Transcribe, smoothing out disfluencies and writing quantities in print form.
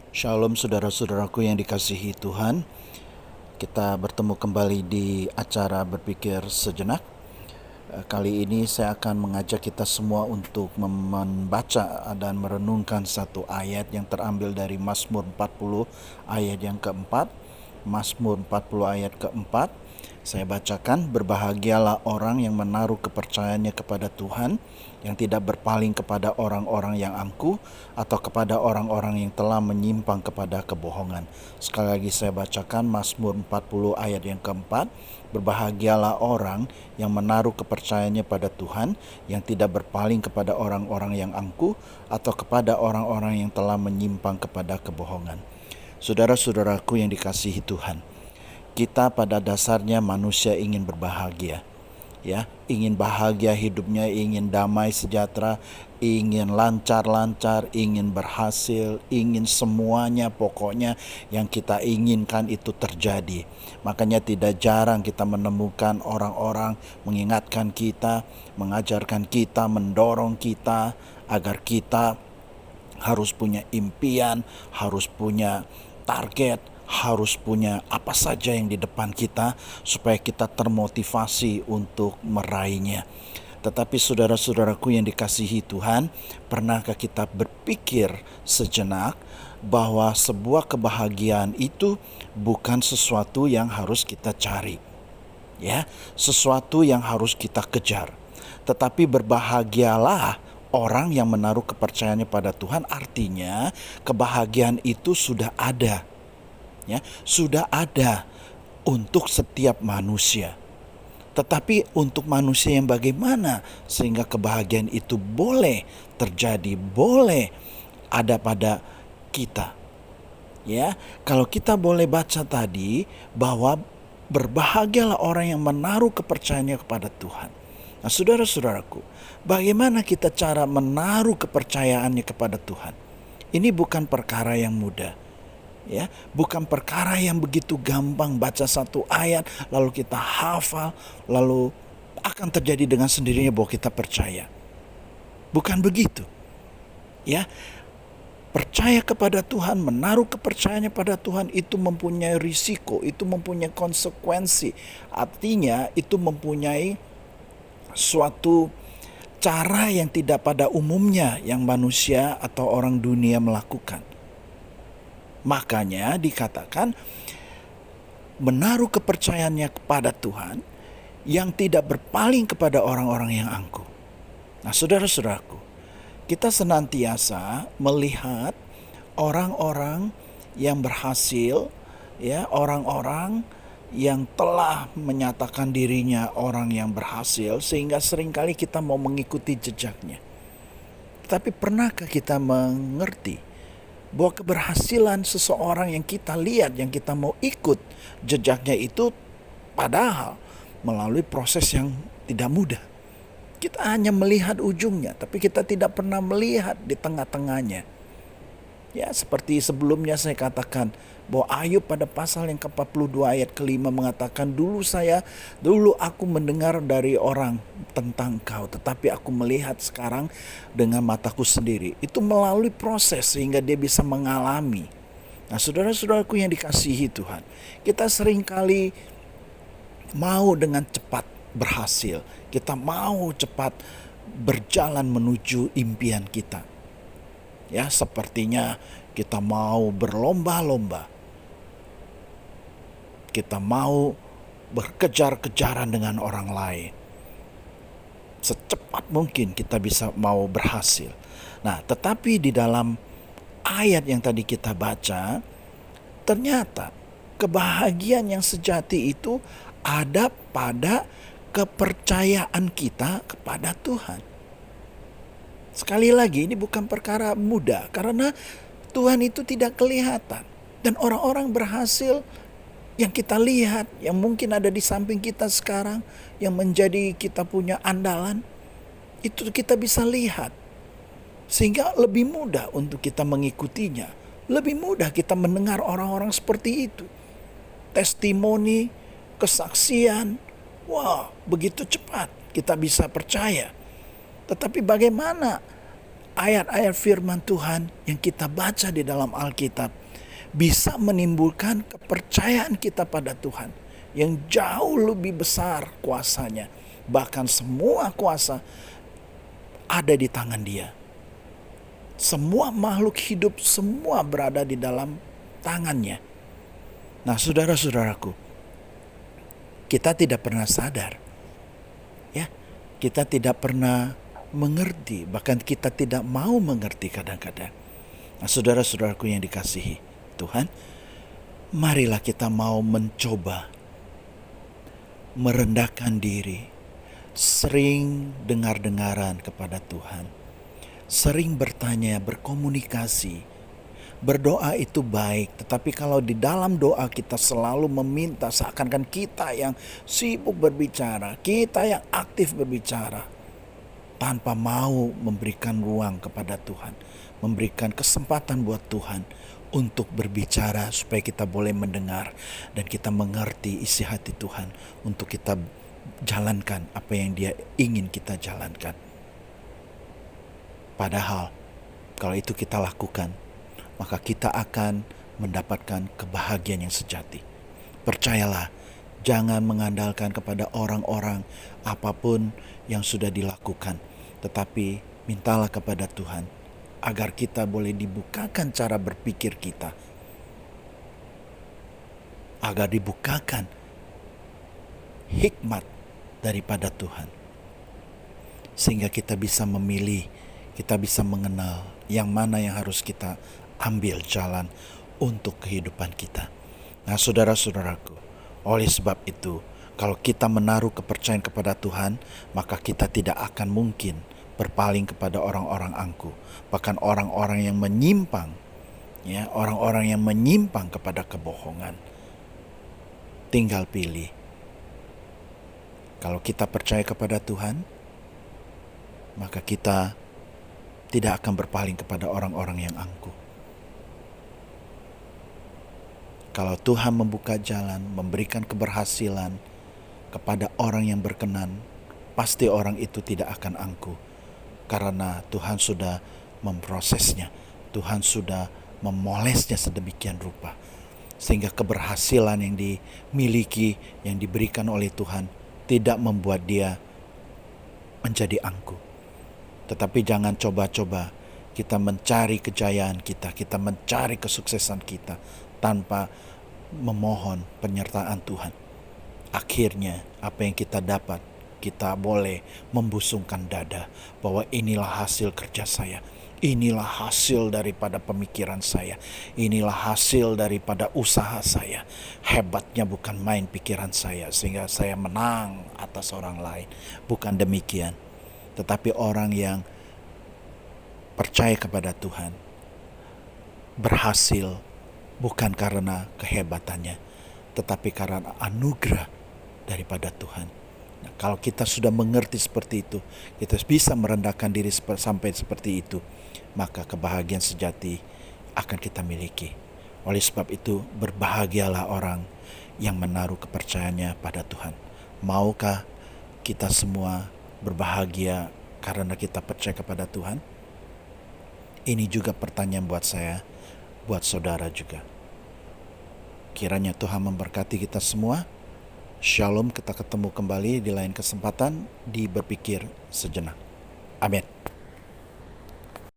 Shalom saudara-saudaraku yang dikasihi Tuhan. Kita bertemu kembali di acara berpikir sejenak. Kali ini saya akan mengajak kita semua untuk membaca dan merenungkan satu ayat yang terambil dari Mazmur 40 ayat yang keempat. Mazmur 40 ayat keempat. Saya bacakan, berbahagialah orang yang menaruh kepercayaannya kepada Tuhan, yang tidak berpaling kepada orang-orang yang angkuh atau kepada orang-orang yang telah menyimpang kepada kebohongan. Sekali lagi saya bacakan Mazmur 40 ayat yang keempat. Berbahagialah orang yang menaruh kepercayaannya pada Tuhan, yang tidak berpaling kepada orang-orang yang angkuh atau kepada orang-orang yang telah menyimpang kepada kebohongan. Saudara-saudaraku yang dikasihi Tuhan, kita pada dasarnya manusia ingin berbahagia, ya, ingin bahagia hidupnya, ingin damai sejahtera, ingin lancar-lancar, ingin berhasil, ingin semuanya pokoknya yang kita inginkan itu terjadi. Makanya tidak jarang kita menemukan orang-orang mengingatkan kita, mengajarkan kita, mendorong kita agar kita harus punya impian, harus punya target, harus punya apa saja yang di depan kita supaya kita termotivasi untuk meraihnya. Tetapi saudara-saudaraku yang dikasihi Tuhan, pernahkah kita berpikir sejenak bahwa sebuah kebahagiaan itu bukan sesuatu yang harus kita cari, ya, sesuatu yang harus kita kejar. Tetapi berbahagialah orang yang menaruh kepercayaannya pada Tuhan, artinya kebahagiaan itu sudah ada, ya, sudah ada untuk setiap manusia. Tetapi untuk manusia yang bagaimana sehingga kebahagiaan itu boleh terjadi, boleh ada pada kita. Ya, kalau kita boleh baca tadi bahwa berbahagialah orang yang menaruh kepercayaannya kepada Tuhan. Nah, saudara-saudaraku, bagaimana kita cara menaruh kepercayaannya kepada Tuhan? Ini bukan perkara yang mudah, ya, bukan perkara yang begitu gampang baca satu ayat lalu kita hafal lalu akan terjadi dengan sendirinya bahwa kita percaya. Bukan begitu, ya. Percaya kepada Tuhan, menaruh kepercayaannya pada Tuhan itu mempunyai risiko, itu mempunyai konsekuensi. Artinya itu mempunyai suatu cara yang tidak pada umumnya yang manusia atau orang dunia melakukan. Makanya dikatakan menaruh kepercayaannya kepada Tuhan yang tidak berpaling kepada orang-orang yang angkuh. Nah, saudara-saudaraku, kita senantiasa melihat orang-orang yang berhasil, ya, orang-orang yang telah menyatakan dirinya orang yang berhasil, sehingga seringkali kita mau mengikuti jejaknya. Tapi pernahkah kita mengerti bahwa keberhasilan seseorang yang kita lihat, yang kita mau ikut jejaknya itu padahal melalui proses yang tidak mudah. Kita hanya melihat ujungnya, tapi kita tidak pernah melihat di tengah-tengahnya. Ya, seperti sebelumnya saya katakan bahwa Ayub pada pasal yang ke-42 ayat ke-5 mengatakan, dulu aku mendengar dari orang tentang kau, tetapi aku melihat sekarang dengan mataku sendiri. Itu melalui proses sehingga dia bisa mengalami. Nah, saudara-saudaraku yang dikasihi Tuhan, kita seringkali mau dengan cepat berhasil. Kita mau cepat berjalan menuju impian kita. Ya, sepertinya kita mau berlomba-lomba. Kita mau berkejar-kejaran dengan orang lain. Secepat mungkin kita bisa mau berhasil. Nah, tetapi di dalam ayat yang tadi kita baca, ternyata kebahagiaan yang sejati itu ada pada kepercayaan kita kepada Tuhan. Sekali lagi, ini bukan perkara mudah karena Tuhan itu tidak kelihatan. Dan orang-orang berhasil yang kita lihat, yang mungkin ada di samping kita sekarang, yang menjadi kita punya andalan, itu kita bisa lihat. Sehingga lebih mudah untuk kita mengikutinya. Lebih mudah kita mendengar orang-orang seperti itu. Testimoni, kesaksian, wah, begitu cepat kita bisa percaya. Tetapi bagaimana ayat-ayat firman Tuhan yang kita baca di dalam Alkitab bisa menimbulkan kepercayaan kita pada Tuhan yang jauh lebih besar kuasanya. Bahkan semua kuasa ada di tangan Dia. Semua makhluk hidup semua berada di dalam tangannya. Nah, saudara-saudaraku, kita tidak pernah sadar, ya, kita tidak pernah mengerti, bahkan kita tidak mau mengerti kadang-kadang. Nah, saudara-saudaraku yang dikasihi Tuhan, marilah kita mau mencoba merendahkan diri, sering dengar-dengaran kepada Tuhan, sering bertanya, berkomunikasi. Berdoa itu baik, tetapi kalau di dalam doa kita selalu meminta seakan-akan kita yang sibuk berbicara, kita yang aktif berbicara, tanpa mau memberikan ruang kepada Tuhan, memberikan kesempatan buat Tuhan untuk berbicara supaya kita boleh mendengar dan kita mengerti isi hati Tuhan untuk kita jalankan apa yang Dia ingin kita jalankan. Padahal kalau itu kita lakukan, maka kita akan mendapatkan kebahagiaan yang sejati. Percayalah, jangan mengandalkan kepada orang-orang apapun yang sudah dilakukan, tetapi mintalah kepada Tuhan agar kita boleh dibukakan cara berpikir kita, agar dibukakan hikmat daripada Tuhan, sehingga kita bisa memilih, kita bisa mengenal yang mana yang harus kita ambil jalan untuk kehidupan kita. Nah, saudara-saudaraku, oleh sebab itu, kalau kita menaruh kepercayaan kepada Tuhan, maka kita tidak akan mungkin berpaling kepada orang-orang angkuh, bahkan orang-orang yang menyimpang, ya, orang-orang yang menyimpang kepada kebohongan. Tinggal pilih. Kalau kita percaya kepada Tuhan, maka kita tidak akan berpaling kepada orang-orang yang angkuh. Kalau Tuhan membuka jalan, memberikan keberhasilan kepada orang yang berkenan, pasti orang itu tidak akan angkuh. Karena Tuhan sudah memprosesnya, Tuhan sudah memolesnya sedemikian rupa. Sehingga keberhasilan yang dimiliki, yang diberikan oleh Tuhan, tidak membuat dia menjadi angkuh. Tetapi jangan coba-coba kita mencari kejayaan kita, kita mencari kesuksesan kita tanpa memohon penyertaan Tuhan. Akhirnya apa yang kita dapat, kita boleh membusungkan dada bahwa inilah hasil kerja saya, inilah hasil daripada pemikiran saya, inilah hasil daripada usaha saya. Hebatnya bukan main pikiran saya sehingga saya menang atas orang lain. Bukan demikian. Tetapi orang yang percaya kepada Tuhan berhasil bukan karena kehebatannya, tetapi karena anugerah daripada Tuhan. Nah, kalau kita sudah mengerti seperti itu, kita bisa merendahkan diri sampai seperti itu, maka kebahagiaan sejati akan kita miliki. Oleh sebab itu, berbahagialah orang yang menaruh kepercayaannya pada Tuhan. Maukah kita semua berbahagia karena kita percaya kepada Tuhan? Ini juga pertanyaan buat saya, buat saudara juga. Kiranya Tuhan memberkati kita semua. Shalom, kita ketemu kembali di lain kesempatan di Berpikir Sejenak. Amin.